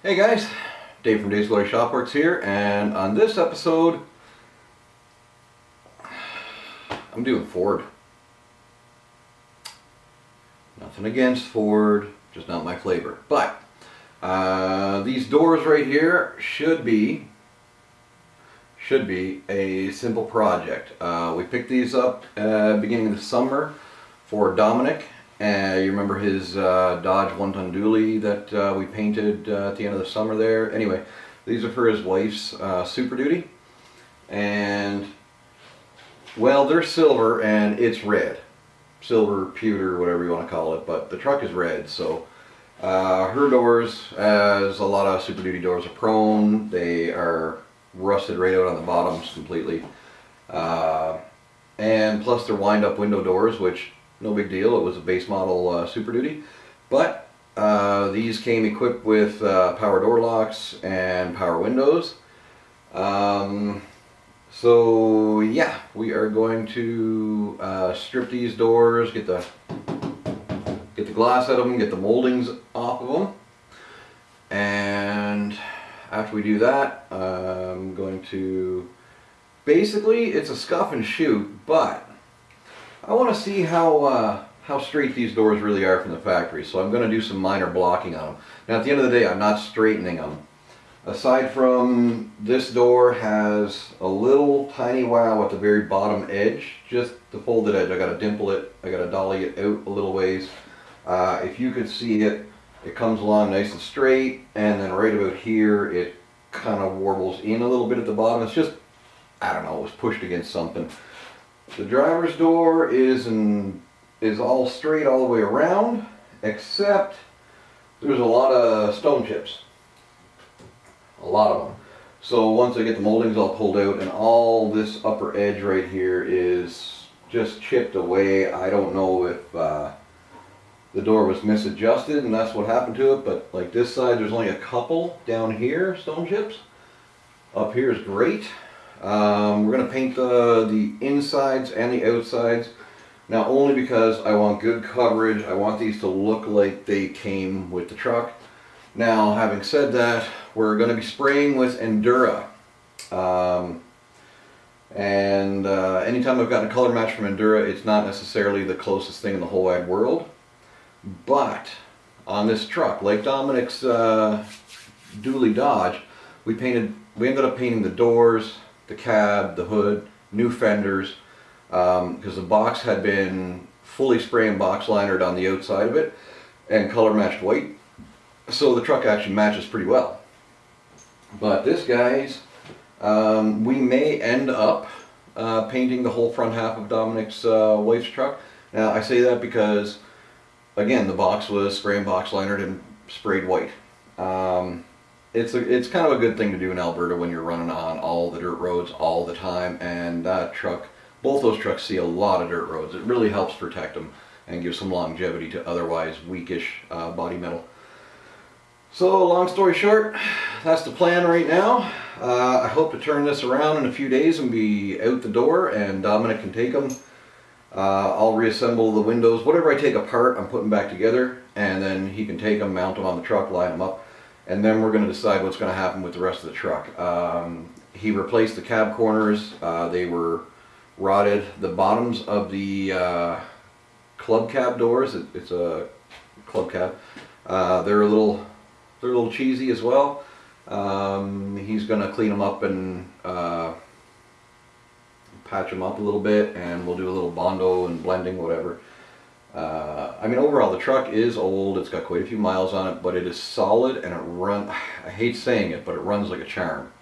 Hey guys, Dave from Dave's Glory Shopworks here, and on this episode, I'm doing Ford. Nothing against Ford, just not my flavor. But these doors right here should be a simple project. We picked these up beginning of the summer for Dominic. You remember his Dodge 1-ton dually that we painted at the end of the summer there. Anyway, these are for his wife's Superduty. And, well, they're silver and it's red. Silver, pewter, whatever you want to call it. But the truck is red, so her doors, as a lot of Super Duty doors, are prone. They are rusted right out on the bottoms completely. And plus they're wind-up window doors, which no big deal. It was a base model Super Duty. But these came equipped with power door locks and power windows. So yeah, we are going to strip these doors, get the glass out of them, get the moldings off of them. And after we do that, I'm going to, basically it's a scuff and shoot, but I want to see how straight these doors really are from the factory, so I'm going to do some minor blocking on them. Now at the end of the day, I'm not straightening them. Aside from this door has a little tiny wow at the very bottom edge, just the folded edge. I got to dimple it, I got to dolly it out a little ways. If you could see it, it comes along nice and straight, and then right about here it kind of warbles in a little bit at the bottom. It's just, I don't know, it was pushed against something. The driver's door is all straight all the way around, except there's a lot of stone chips. A lot of them. So once I get the moldings all pulled out, and all this upper edge right here is just chipped away. I don't know if the door was misadjusted and that's what happened to it, but like this side there's only a couple down here, stone chips. Up here is great. We're going to paint the insides and the outsides. Now only because I want good coverage. I want these to look like they came with the truck. Now having said that, we're going to be spraying with Endura. Anytime I've gotten a color match from Endura, it's not necessarily the closest thing in the whole wide world. But on this truck, like Dominic's dually Dodge, we ended up painting the doors, the cab, the hood, new fenders, because the box had been fully spray and box linered on the outside of it and color matched white. So the truck actually matches pretty well. But this, guys, we may end up painting the whole front half of Dominic's wife's truck. Now I say that because, again, the box was spray and box linered and sprayed white. It's kind of a good thing to do in Alberta when you're running on all the dirt roads all the time, and that truck, both those trucks see a lot of dirt roads. It really helps protect them and give some longevity to otherwise weakish body metal. So long story short, that's the plan right now. I hope to turn this around in a few days and be out the door, and Dominic can take them. I'll reassemble the windows. Whatever I take apart, I'm putting back together, and then he can take them, mount them on the truck, line them up. And then we're going to decide what's going to happen with the rest of the truck. He replaced the cab corners. They were rotted. The bottoms of the club cab doors, it's a club cab, they're a little cheesy as well. He's going to clean them up and patch them up a little bit, and we'll do a little Bondo and blending, whatever. I mean, overall the truck is old, it's got quite a few miles on it, but it is solid, and it runs, I hate saying it, but it runs like a charm.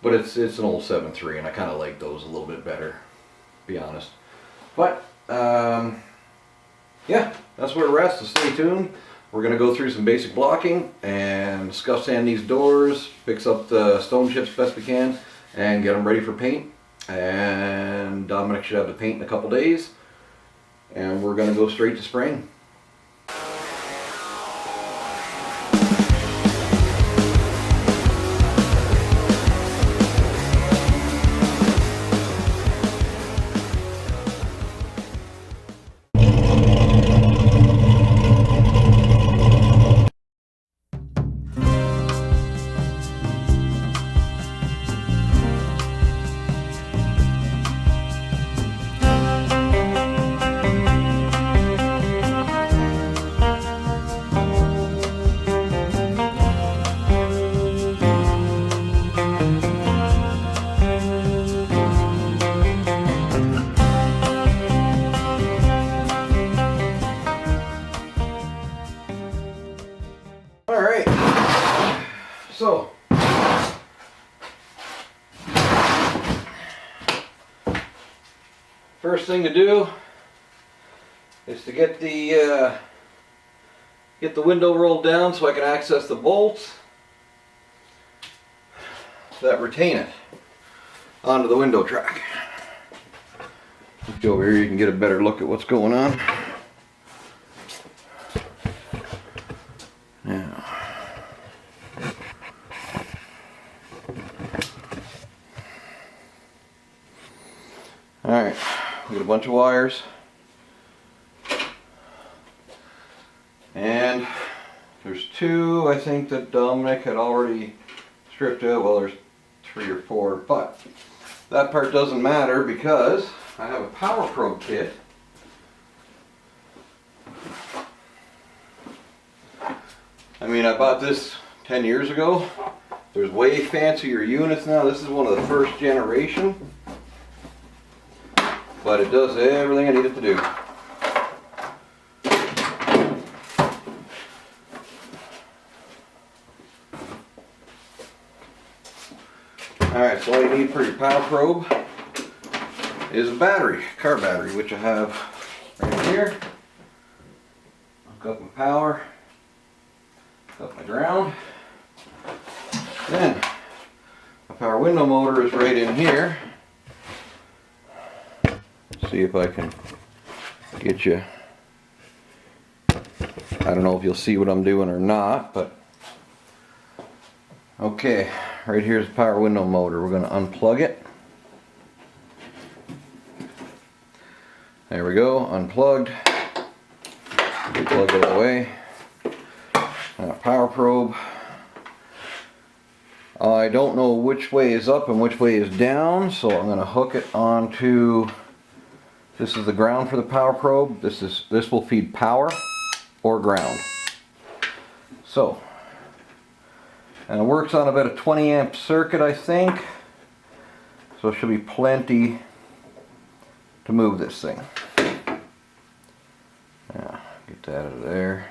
But it's an old 7.3, and I kind of like those a little bit better, to be honest. But, yeah, that's where we're at, so stay tuned. We're going to go through some basic blocking and scuff sand these doors, fix up the stone chips best we can, and get them ready for paint. And Dominic should have the paint in a couple days. And we're going to go straight to spraying. Alright, so first thing to do is to get the window rolled down so I can access the bolts that retain it onto the window track. Let's go over here, you can get a better look at what's going on. Now, alright, we got a bunch of wires. And there's two, I think, that Dominic had already stripped out. Well, there's 3 or 4, but that part doesn't matter because I have a power probe kit. I mean, I bought this 10 years ago. There's way fancier units now. This is one of the first generation, but it does everything I need it to do. Alright, so all you need for your power probe is a battery, car battery, which I have right here. I've got my power, got my ground. Then my power window motor is right in here. See if I can get you. I don't know if you'll see what I'm doing or not, but okay. Right here's the power window motor. We're going to unplug it. There we go, unplugged. Plug it away. Now, power probe. I don't know which way is up and which way is down, so I'm going to hook it onto. This is the ground for the power probe. This will feed power or ground. So. And it works on about a 20 amp circuit, I think. So it should be plenty to move this thing. Yeah, get that out of there.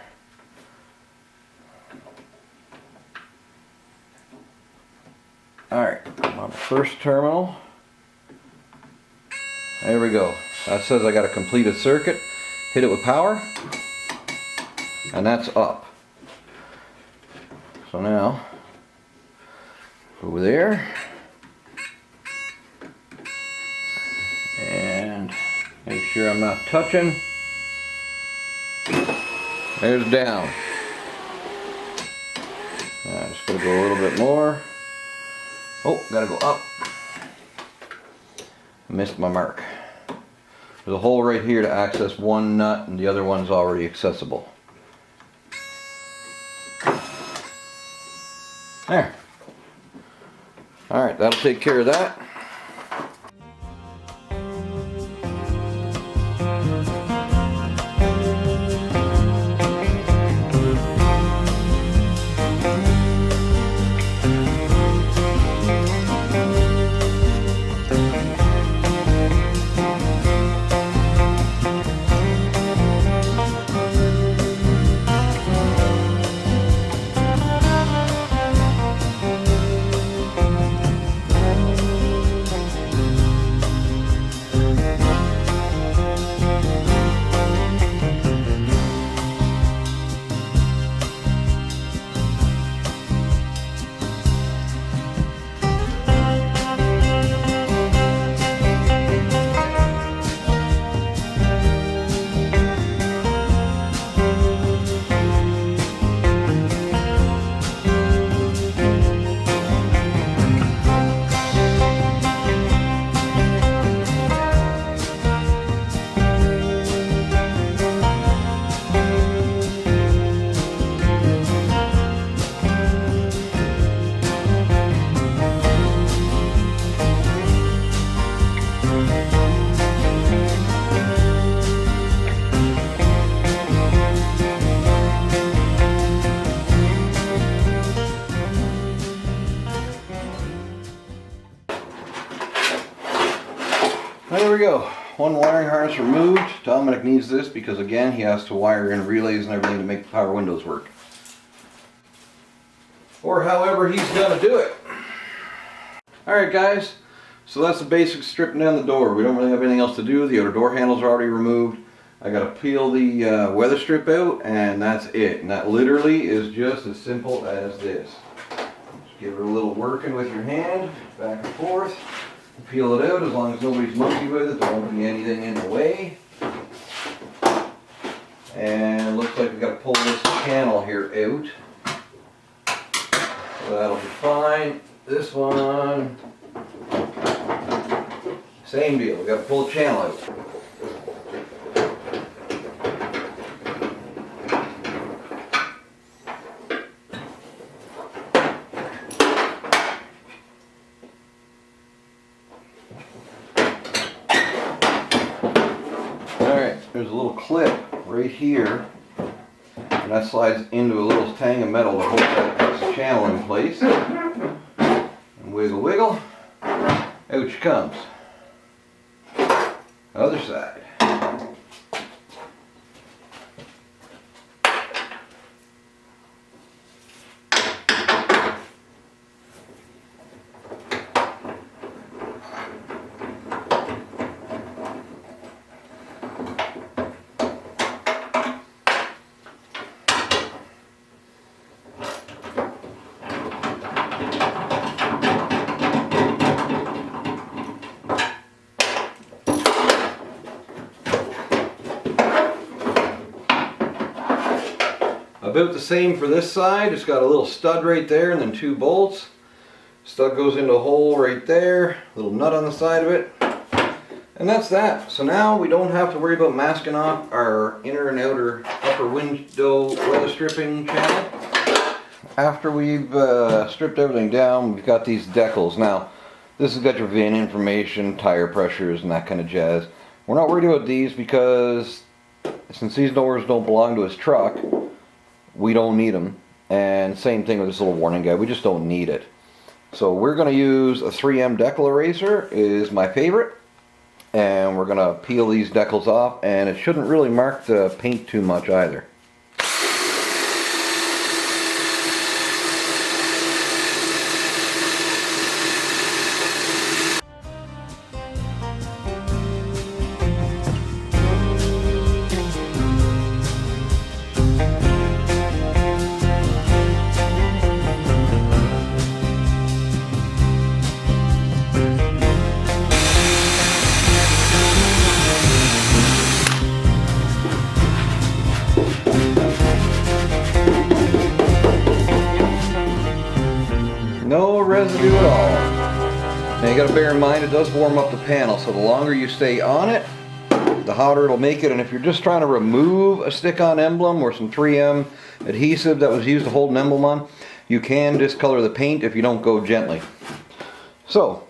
Alright, I'm on the first terminal. There we go. That says I got a completed circuit. Hit it with power. And that's up. So now, over there, and make sure I'm not touching. There's down. I'm just going to go a little bit more. Oh, gotta go up. Missed my mark. There's a hole right here to access one nut, and the other one's already accessible. There. Alright, that'll take care of that. There we go. One wiring harness removed. Dominic needs this because again he has to wire in relays and everything to make the power windows work. or however he's gonna do it. Alright guys, so that's the basic stripping down the door. We don't really have anything else to do. The outer door handles are already removed. I gotta peel the weather strip out, and that's it. And that literally is just as simple as this. Just give it a little working with your hand, back and forth. Peel it out as long as nobody's monkey with it. There won't be anything in the way. And looks like we got to pull this channel here out. So that'll be fine. This one, same deal. We got to pull the channel out. There's a little clip right here, and that slides into a little tang of metal to hold that channel in place. And wiggle, wiggle, out she comes. Other side. About the same for this side. It's got a little stud right there and then 2 bolts. Stud goes into a hole right there, little nut on the side of it. And that's that. So now we don't have to worry about masking off our inner and outer upper window weather stripping channel. After we've stripped everything down, we've got these decals. Now, this has got your VIN information, tire pressures, and that kind of jazz. We're not worried about these because since these doors don't belong to his truck, we don't need them. And same thing with this little warning guide, we just don't need it. So we're going to use a 3M decal eraser, is my favorite. And we're going to peel these decals off, and it shouldn't really mark the paint too much either. No residue at all. Now you got to bear in mind it does warm up the panel, so the longer you stay on it, the hotter it'll make it. And if you're just trying to remove a stick-on emblem or some 3M adhesive that was used to hold an emblem on, you can discolor the paint if you don't go gently. So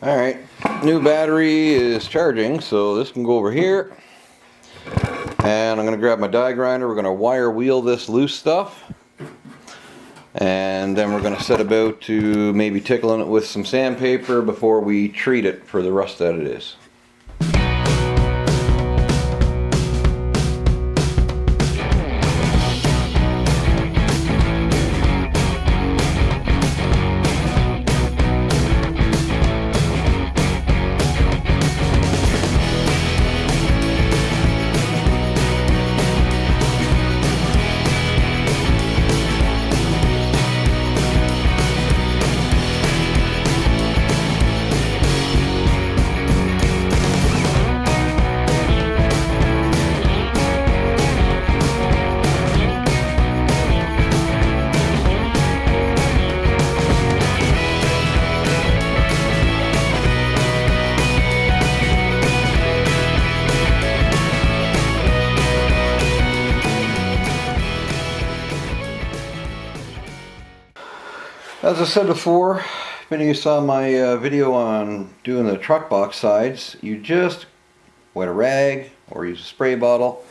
alright, new battery is charging, so this can go over here. And I'm going to grab my die grinder, we're going to wire wheel this loose stuff. And then we're going to set about to maybe tickling it with some sandpaper before we treat it for the rust that it is. As I said before, if any of you saw my video on doing the truck box sides, you just wet a rag or use a spray bottle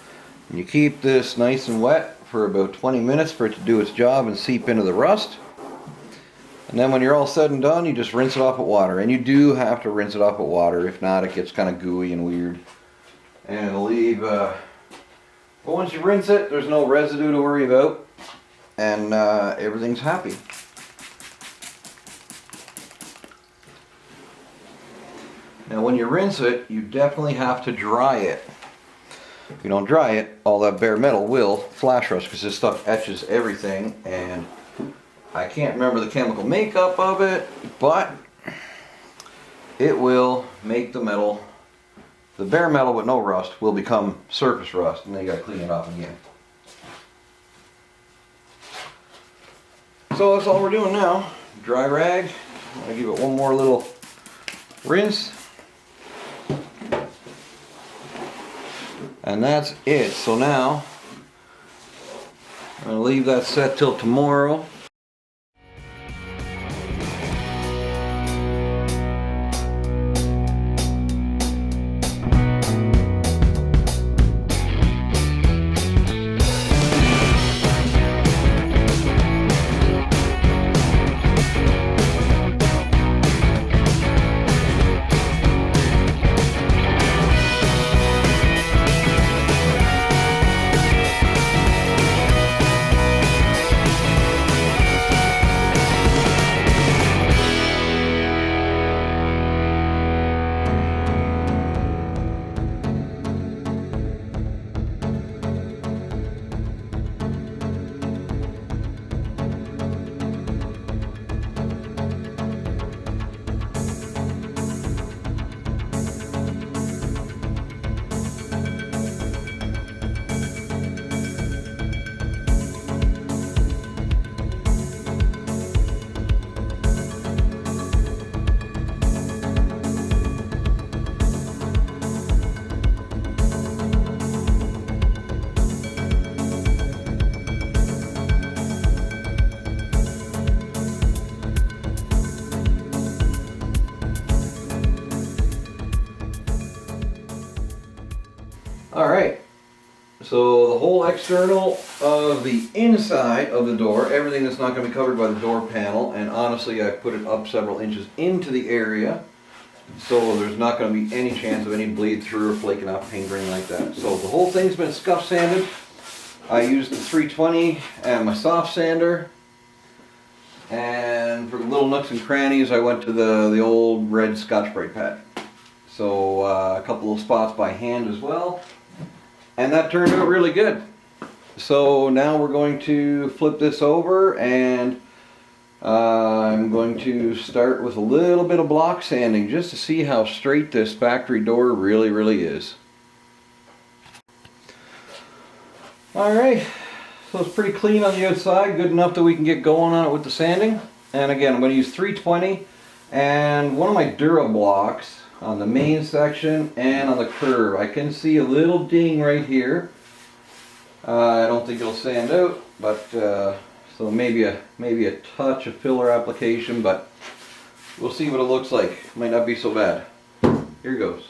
and you keep this nice and wet for about 20 minutes for it to do its job and seep into the rust. And then when you're all said and done, you just rinse it off with water. And you do have to rinse it off with water. If not, it gets kind of gooey and weird. And it'll leave, but once you rinse it, there's no residue to worry about. And everything's happy. Now when you rinse it, you definitely have to dry it. If you don't dry it, all that bare metal will flash rust because this stuff etches everything, and I can't remember the chemical makeup of it, but it will make the metal, the bare metal with no rust will become surface rust, and then you gotta clean it off again. So that's all we're doing now. Dry rag. I'm gonna give it one more little rinse. And that's it. So now I'm going to leave that set till tomorrow. Alright, so the whole external of the inside of the door, everything that's not going to be covered by the door panel, and honestly I put it up several inches into the area, so there's not going to be any chance of any bleed through or flaking off paint or anything like that. So the whole thing's been scuff sanded. I used the 320 and my soft sander, and for the little nooks and crannies I went to the old red Scotch-Brite pad. So a couple of spots by hand as well. And that turned out really good. So now we're going to flip this over, and I'm going to start with a little bit of block sanding just to see how straight this factory door really is. Alright, so it's pretty clean on the outside, good enough that we can get going on it with the sanding. And again, I'm going to use 320 and one of my Dura blocks on the main section and on the curve. I can see a little ding right here. I don't think it'll sand out, but so maybe a touch of filler application, but we'll see what it looks like. Might not be so bad. Here goes.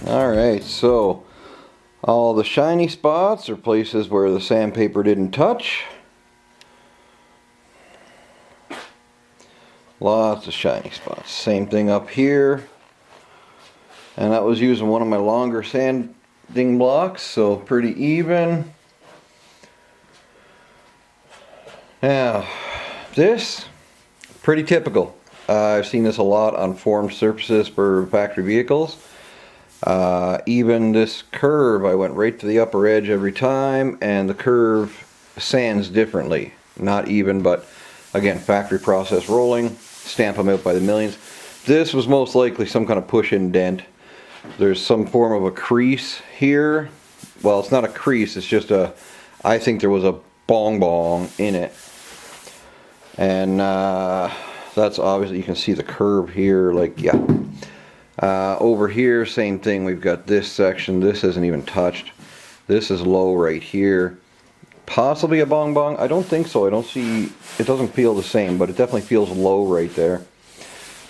Alright, so all the shiny spots are places where the sandpaper didn't touch. Lots of shiny spots. Same thing up here. And that was using one of my longer sanding blocks, so pretty even. Now, this, pretty typical. I've seen this a lot on formed surfaces for factory vehicles. Even this curve, I went right to the upper edge every time, and the curve sands differently. Not even, but again, factory process rolling, stamp them out by the millions. This was most likely some kind of push-in dent. there's some form of a crease here. Well, it's not a crease, it's just a, I think there was a bong in it. And that's obviously, you can see the curve here, like, yeah. Over here, same thing, we've got this section, this isn't even touched. This is low right here. Possibly a bong. I don't think so. I don't see, it doesn't feel the same, but it definitely feels low right there.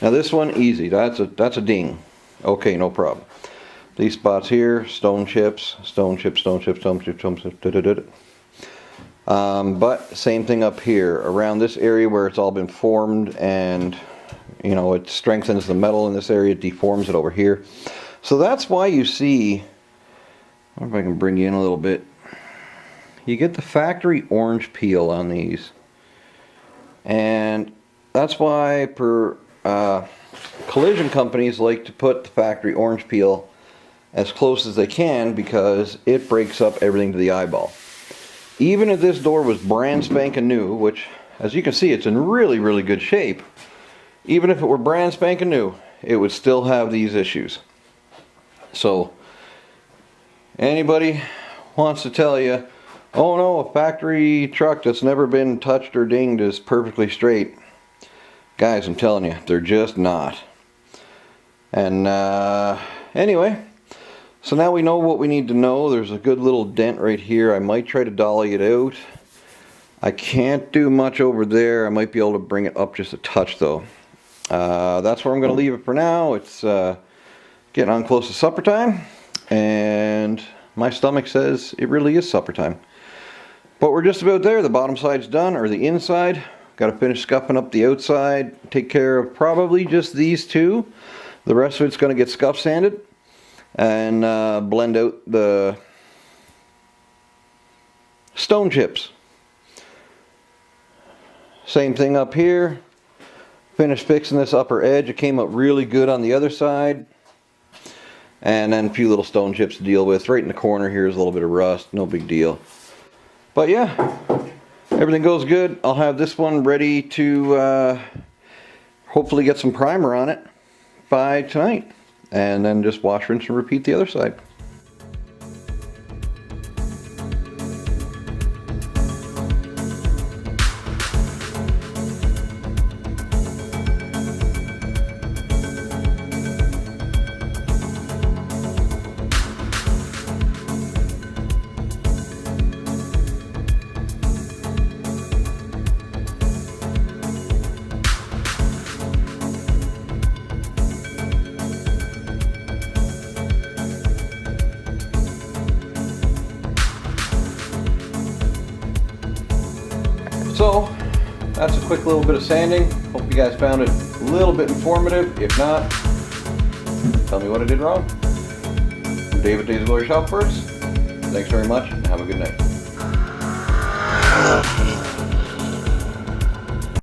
Now this one, easy. That's a ding. Okay, no problem. These spots here, stone chips. But same thing up here, around this area where it's all been formed, and you know, it strengthens the metal in this area, it deforms it over here. So that's why you see, I wonder if I can bring you in a little bit. You get the factory orange peel on these, and that's why collision companies like to put the factory orange peel as close as they can, because it breaks up everything to the eyeball. Even if this door was brand spanking new, which as you can see it's in really, really good shape, even if it were brand spanking new, it would still have these issues. So anybody wants to tell you, oh no, a factory truck that's never been touched or dinged is perfectly straight. Guys, I'm telling you, they're just not. And anyway, so now we know what we need to know. There's a good little dent right here. I might try to dolly it out. I can't do much over there. I might be able to bring it up just a touch though. That's where I'm going to leave it for now. It's getting on close to supper time, and my stomach says it really is supper time. But we're just about there. The bottom side's done, or the inside. Got to finish scuffing up the outside. Take care of probably just these two. The rest of it's going to get scuff sanded and blend out the stone chips. Same thing up here. Finish fixing this upper edge. It came up really good on the other side. And then a few little stone chips to deal with. Right in the corner here is a little bit of rust. No big deal. But yeah, everything goes good. I'll have this one ready to hopefully get some primer on it by tonight. And then just wash, rinse, and repeat the other side. So that's a quick little bit of sanding. Hope you guys found it a little bit informative. If not, tell me what I did wrong. I'm David, Days of Glory Shop Parts. Thanks very much, and have a good night.